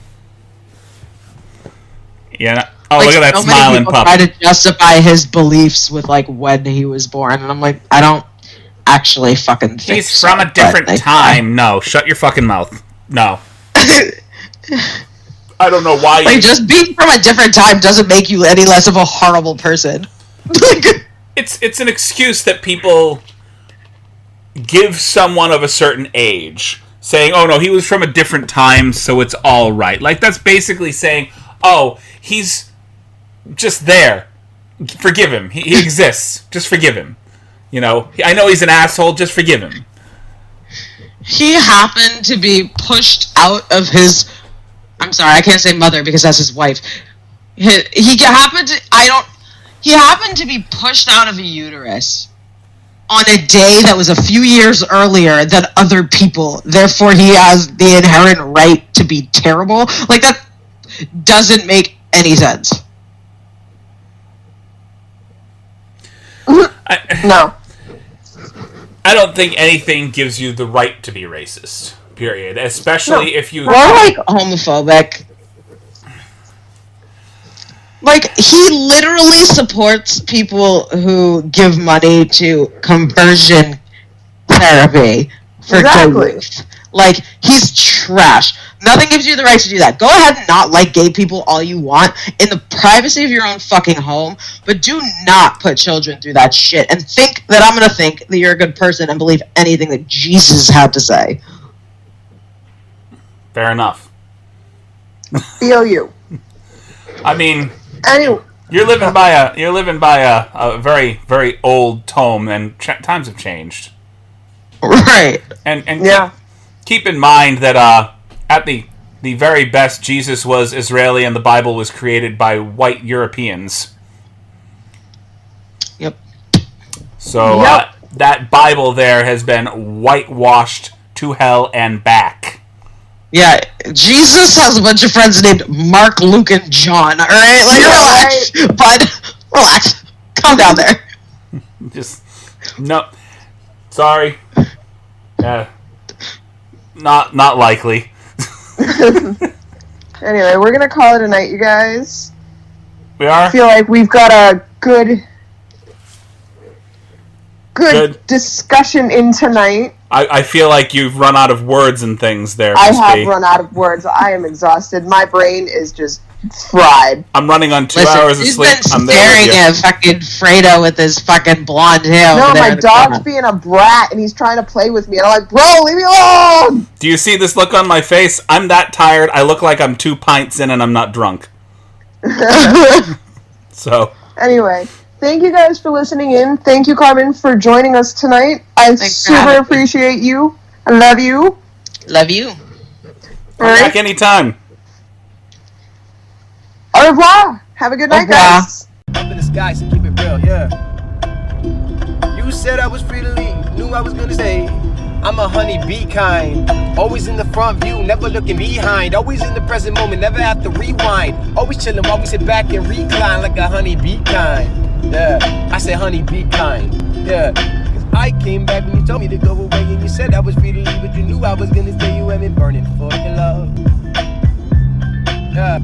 Yeah. Oh, like, look at that so smiling pup. Try to justify his beliefs with, like, when he was born, and I'm like, I don't actually fucking think he's from a different time. No, shut your fucking mouth. No. I don't know why. Like, just being from a different time doesn't make you any less of a horrible person. It's an excuse that people give someone of a certain age, saying, "Oh no, he was from a different time, so it's all right." Like, that's basically saying, "Oh, he's just there. Forgive him. He exists. Just forgive him." You know, I know he's an asshole. Just forgive him. He happened to be pushed out of his... I'm sorry, I can't say mother because that's his wife. He happened to be pushed out of a uterus on a day that was a few years earlier than other people. Therefore, he has the inherent right to be terrible. Like, that doesn't make any sense. No. I don't think anything gives you the right to be racist. Period. Especially if you... Or, like, homophobic. Like, he literally supports people who give money to conversion therapy for gay youth. Like, he's trash. Nothing gives you the right to do that. Go ahead and not like gay people all you want in the privacy of your own fucking home, but do not put children through that shit and think that I'm gonna think that you're a good person and believe anything that Jesus had to say. Fair enough. Feel you. I mean, anyway, you're living by a very, very old tome, and times have changed. Right. And yeah. Keep in mind that at the very best, Jesus was Israeli, and the Bible was created by white Europeans. Yep. So that Bible there has been whitewashed to hell and back. Yeah, Jesus has a bunch of friends named Mark, Luke, and John, alright? Like, relax. Right. Bud, relax. Calm down there. Just, no. Sorry. Not likely. Anyway, we're gonna call it a night, you guys. We are? I feel like we've got a good discussion in tonight. I feel like you've run out of words and things there. I have run out of words. I am exhausted. My brain is just fried. I'm running on 2 hours of sleep. He's been staring at fucking Fredo with his fucking blonde hair. No, my dog's being a brat and he's trying to play with me. And I'm like, bro, leave me alone! Do you see this look on my face? I'm that tired. I look like I'm 2 pints in and I'm not drunk. So. Anyway. Thank you guys for listening in. Thank you, Carmen, for joining us tonight. I super appreciate you. I love you. Love you. Back anytime. Au revoir. Have a good night, guys. Up in the sky, so keep it real, yeah. You said I was free to leave. Knew I was gonna stay. I'm a honeybee kind. Always in the front view, never looking behind. Always in the present moment, never have to rewind. Always chilling while we sit back and recline like a honeybee kind. Yeah, I said honeybee kind. Yeah, cause I came back when you told me to go away. And you said I was free to leave, but you knew I was gonna stay. You have been burning for your love. Yeah.